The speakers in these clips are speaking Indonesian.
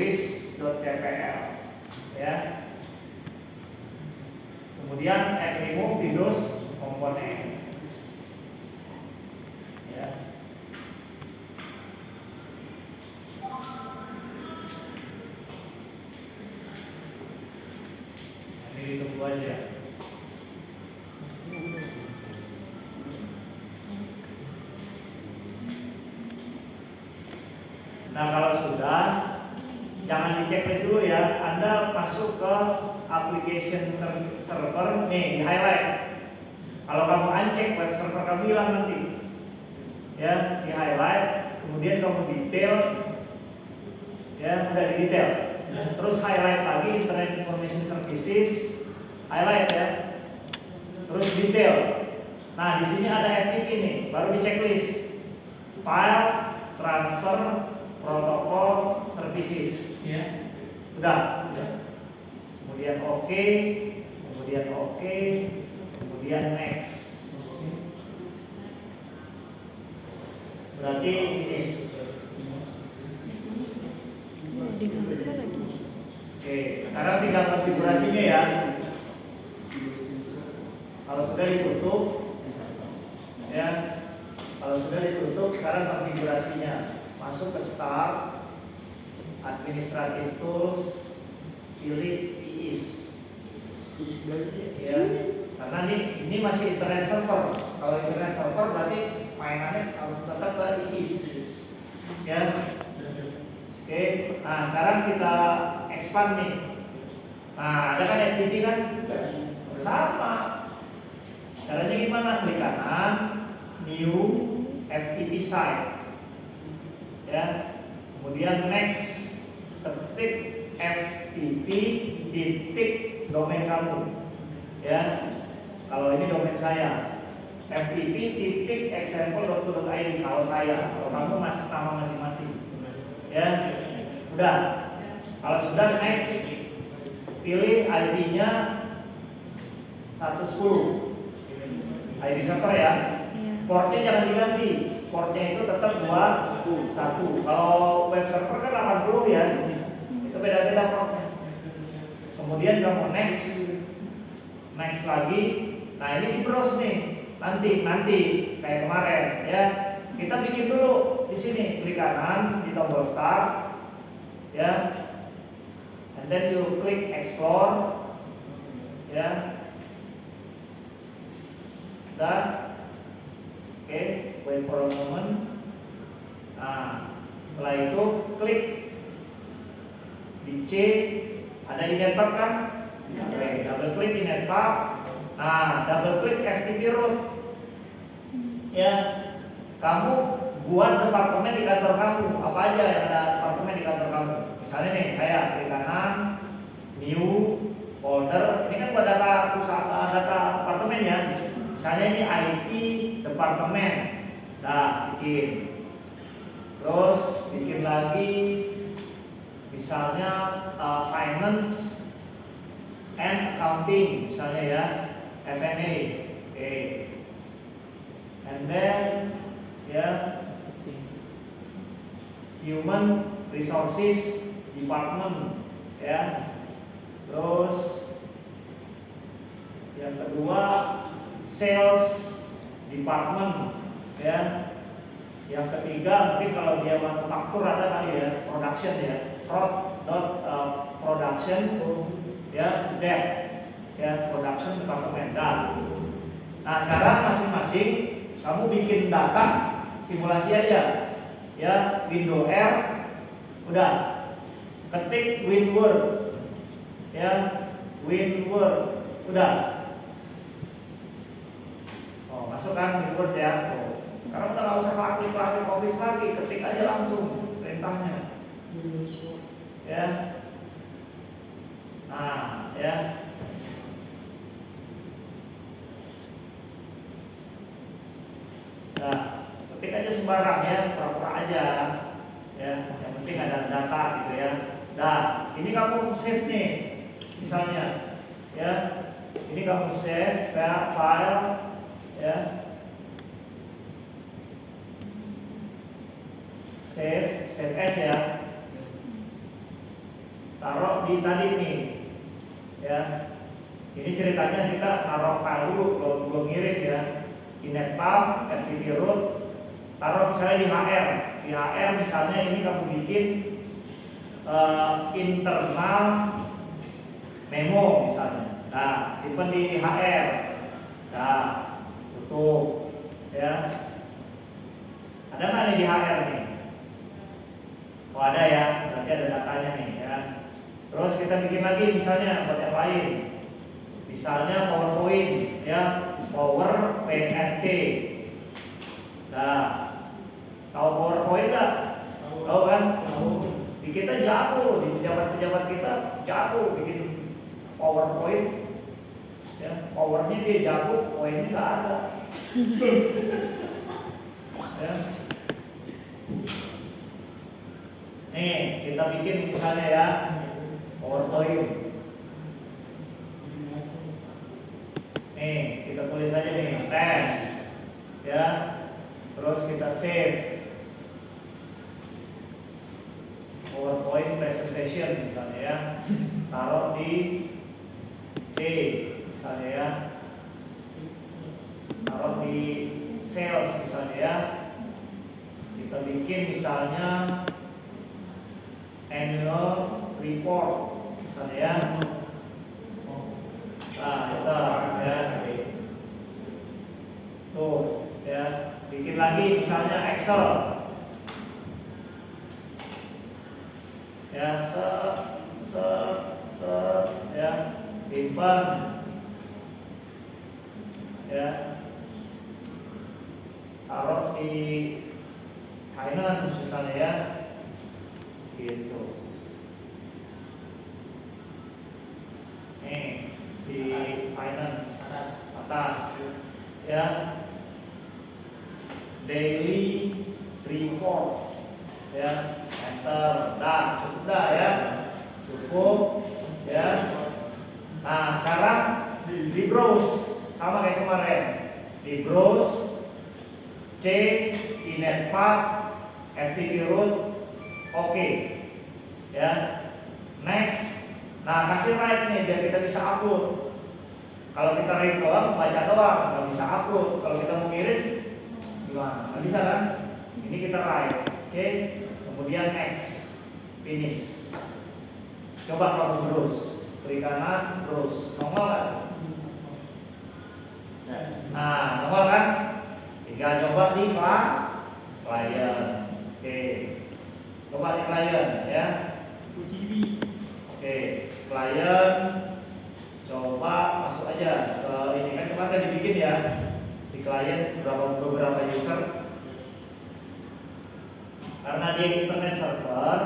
tulis.cpl ya. Kemudian add remove Windows komponen ya. Ini ditunggu aja. Nah kalau sudah, jangan dicek dulu ya. Anda masuk ke application server, nih di highlight. Kalau kamu uncheck, web server kamu hilang nanti. Ya, di highlight, kemudian kamu detail, ya udah di detail. Terus highlight lagi Internet Information Services, highlight ya. Terus detail. Nah di sini ada FTP nih, baru di checklist. File, transfer, protokol, services. Ya. Udah. Kemudian oke, kemudian next. Berarti finish. Oke, sekarang tinggal konfigurasinya ya. Kalau sudah ditutup, ya. Kalau sudah ditutup, sekarang konfigurasinya. Masuk ke Start, Administrative Tools, pilih IIS. Ya, karena ini masih internet server. Kalau internet server berarti mainannya harus tetap ke IIS. Ya. Oke, nah sekarang kita expand nih. Nah, ada kan FTP kan? Sama. Caranya gimana? Klik kanan, New FTP Site. Ya, kemudian next, ketik FTP titik domain kamu. Ya, kalau ini domain saya, FTP titik example.id kalau saya, kalau kamu masih nama masing-masing. Ya, udah. Kalau sudah next, pilih ID-nya 110. ID server ya. Portnya jangan diganti. Portnya itu tetap 21. Kalau web server kan 80 ya. Itu beda-beda portnya. Kemudian kamu next lagi. Nah ini di browse nih. Nanti kayak kemarin ya. Kita bikin dulu di sini. Klik kanan di tombol start. Ya. And then you click explore. Ya. Dan oke, wait for a moment. Nah, setelah itu klik di C, ada di network kan? Oke, double klik di network. Nah, double klik FTP root. Ya, kamu buat departemen di kantor kamu. Apa aja yang ada departemen di kantor kamu? Misalnya nih, saya klik kanan, new folder. Ini kan buat data perusahaan, data departemen ya. Misalnya ini IT departemen. Nah, bikin. Terus bikin lagi misalnya finance and accounting misalnya ya, F&A. Oke. And then ya human resources department ya. Terus yang kedua sales department ya. Yang ketiga mungkin kalau dia manufaktur ada kali ya, production ya, production ya, dev ya, production department. Nah sekarang masing-masing kamu bikin data simulasi aja ya. Window R udah, ketik WinWord ya, WinWord udah. Oh masukkan WinWord ya. Karena udah nggak usah klik Office lagi, ketik aja langsung perintahnya. Ya. Nah, ya. Nah, ketik aja sembarang ya, pura-pura aja. Ya, yang penting ada data gitu ya. Nah, ini kamu save nih, misalnya, ya. Ini kamu save file, ya. Save as ya. taruh di tadi nih, ya. Ini ceritanya kita taruh file dulu, belum ngirim ya. Inetpath, FTP root, taruh misalnya di HR. Di HR misalnya ini kamu bikin internal memo misalnya. Nah, simpan di HR. Nah, tutup, ya. Ada nggak nih di HR nih? Oh ada ya, berarti ada datanya nih ya. Terus kita bikin lagi misalnya buat yang lain. Misalnya PowerPoint ya, Power PNT. Nah, tahu PowerPoint nggak? Tahu kan? Di kita jago, di pejabat-pejabat kita jago bikin PowerPoint. Ya, powernya dia jago, poinnya nggak ada. Ya. Nih, kita bikin misalnya ya PowerPoint. Nih, kita tulis aja nih tes, ya. Terus kita save PowerPoint presentation misalnya ya. Taruh di C misalnya ya. Taruh di sales misalnya ya. Kita bikin misalnya annual report misalnya ya. Nah, kita ya. Tuh, ya. Bikin lagi misalnya Excel. Ya, ya. Simpan. Ya. Taruh di finance misalnya ya. Gitu. Nih di finance atas ya, daily report ya, enter. Cukup dah ya, cukup ya. Nah sekarang di browse sama kayak kemarin, di browse C inetpath FTP root. Oke, ya, next. Nah, kasih right nih biar kita bisa upload. Kalau kita read doang, baca doang, nggak bisa upload. Kalau kita mau ngirim, gimana? Nggak bisa kan? Ini kita write, oke? Kemudian next, finish. Coba kamu browse, klik kanan, browse, nongol kan? Nah, nongol kan? Tinggal coba di client, oke? Coba di client, ya. Oke, client. Coba masuk aja ke ini kan kemarin dibikin ya di klien beberapa user. Karena dia internet server,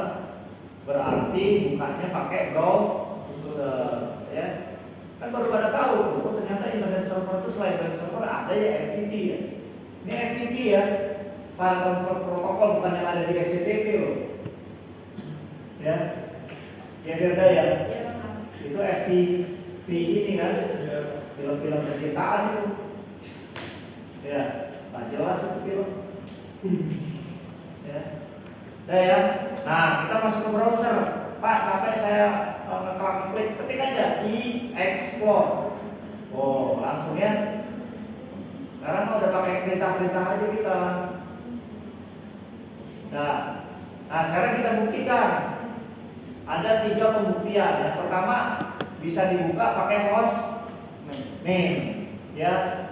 berarti bukanya pakai browser, ya. Kan baru pada tahu, oh ternyata internet server itu selain internet server ada ya FTP ya. Ini FTP ya, file transfer protokol, bukan yang ada di HTTP loh. Ya, ya beda ya. Itu FTP ini kan, film-film percintaan itu. Ya, nggak jelas itu film. Ya. Ya. Nah, kita masuk ke browser. Pak, capek saya ngeklik, ketik aja explore. Oh, langsung ya. Sekarang udah pakai perintah-perintah aja kita. Nah, sekarang kita buktikan. Ada 3 pembuktian. Yang pertama bisa dibuka pakai host name. Ya,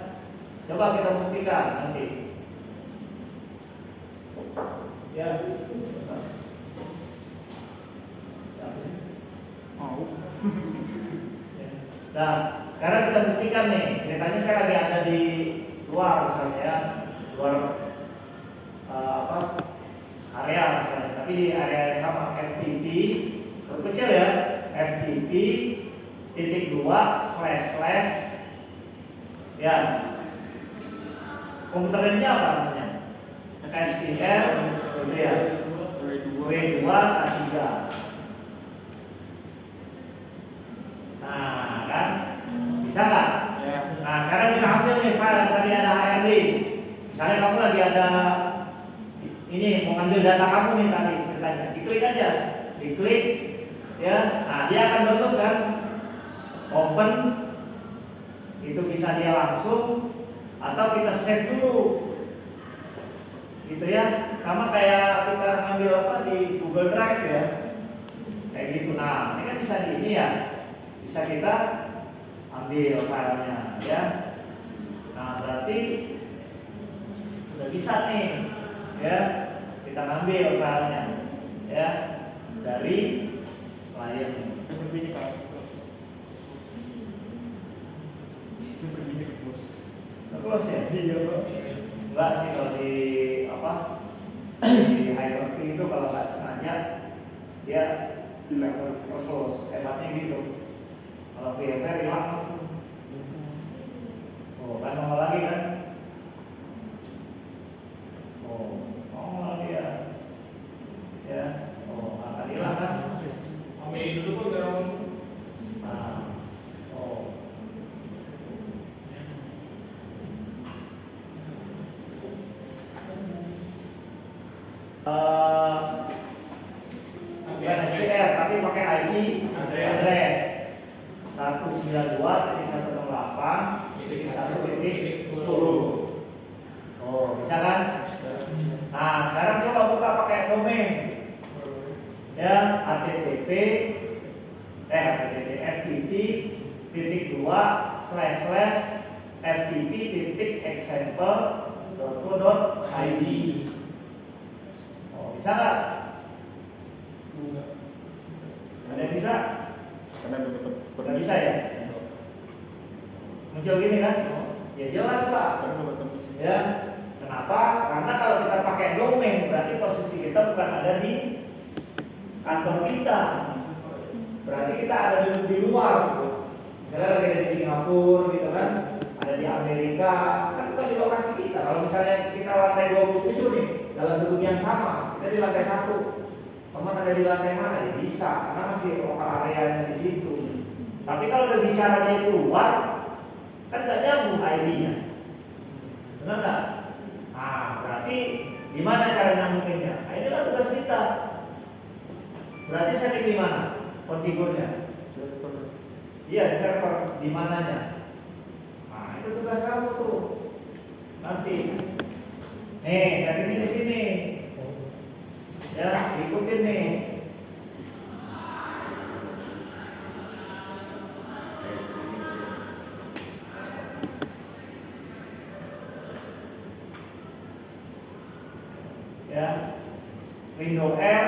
coba kita buktikan nanti. Ya. Nah, sekarang kita buktikan nih. Ceritanya saya lagi ada di luar misalnya ya, luar area misalnya, tapi di area yang sama FTP kecil ya, FTP .2/ ya, komputernya apa namanya? SQL gitu ya, W2/3. Nah kan, bisa nggak? Nah sekarang kita ambil nih file yang tadi ada HRD. Misalnya kamu lagi ada ini mau ngambil data kamu nih tadi ceritanya, diklik aja, diklik. ya. Nah, dia akan download kan, open, itu bisa dia langsung atau kita save dulu, gitu ya. Sama kayak kita ngambil apa di Google Drive ya, kayak gitu. Nah, ini kan bisa di ini ya, bisa kita ambil filenya ya. Nah, berarti udah bisa nih ya, kita ngambil filenya ya dari klien. Close ya? Iya, enggak sih kalau di apa di Hyper-V itu kalau nggak sengaja dia close, hebatnya gitu. Kalau VMware hilang langsung. Oh, kan nongol lagi kan? Oh, nongol dia. Ya, oh akan hilang kan? Ambil dulu pun kalau Nah, oh. Bukan SPR tapi pakai ID address 192.168.1.10. Oh, bisa kan? Nah, sekarang coba buka pakai domain. Ya, http fttp://fpp.example.co.id. Oh, bisa nggak? Ada yang bisa? Nggak bisa ya? Muncul gini kan? Ya jelas lah. Ya, kenapa? Karena kalau kita pakai domain berarti posisi kita bukan ada di kantor kita. Berarti kita ada di luar. Misalnya lagi ada di Singapura gitu kan, ada di Amerika, kan bukan di lokasi kita. Kalau misalnya kita lantai 27 nih, dalam gedung yang sama, kita di lantai 1. Teman ada di lantai mana? Ya bisa, karena masih lokal areanya di situ. Tapi kalau udah bicara dia keluar, kan nggak nyambung ID-nya. Benar nggak? Nah, berarti gimana cara nyambunginnya? Nah, ini kan tugas kita. Berarti setting di mana? Konfigurnya? Iya, di server. Di mananya? Nah, itu tugas kamu tuh. Nanti. Nih, settingnya di sini. Ya, ikutin nih. Ya, window R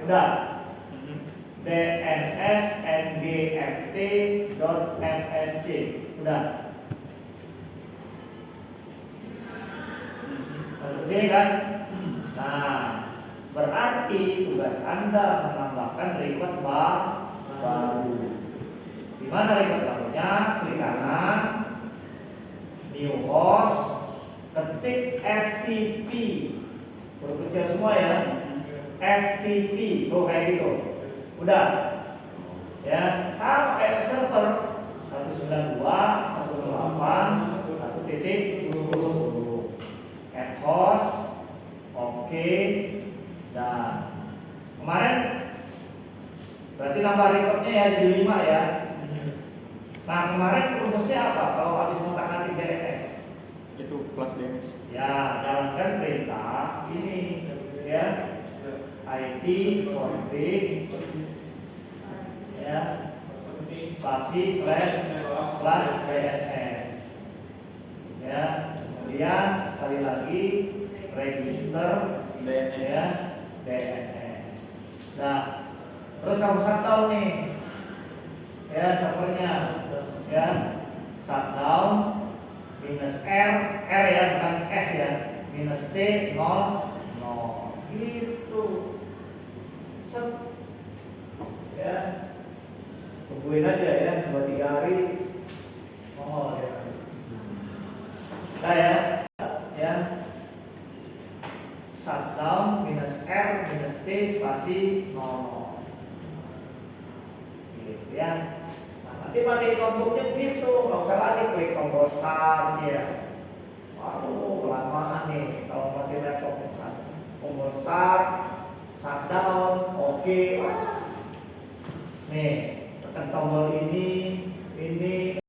udah. dns.ngft.msc udah. Masuk sini kan? Nah, berarti tugas Anda menambahkan record baru. Di mana record barunya? Klik kanan, new host, ketik FTP. Huruf kecil semua ya. FTP, tuh kayak gitu. Udah. Ya, sama kayak server 192.168.1.10. Add host. Oke. Nah, kemarin berarti nambah recordnya ya jadi 5 ya. Nah, kemarin rumusnya apa kalau habis ngotak-ngatik DNS? Itu kelas DNS. Ya, jalankan perintah ini ya. IT config ya spasi slash DNS ya. Kemudian sekali lagi register ya DNS. Nah, terus kamu shutdown nih ya servernya ya, shutdown -R ya, bukan S ya, -T 0 gitu. Set ya, tungguin aja ya 2-3 hari. Oh ya, saya ya shutdown -R -T spasi 0 gitu ya. Nah, nanti matiin notebooknya begitu, nggak usah lagi klik tombol start ya. Waduh, kelamaan nih kalau mati laptop tombol start, shutdown, oke. Nih, tekan tombol ini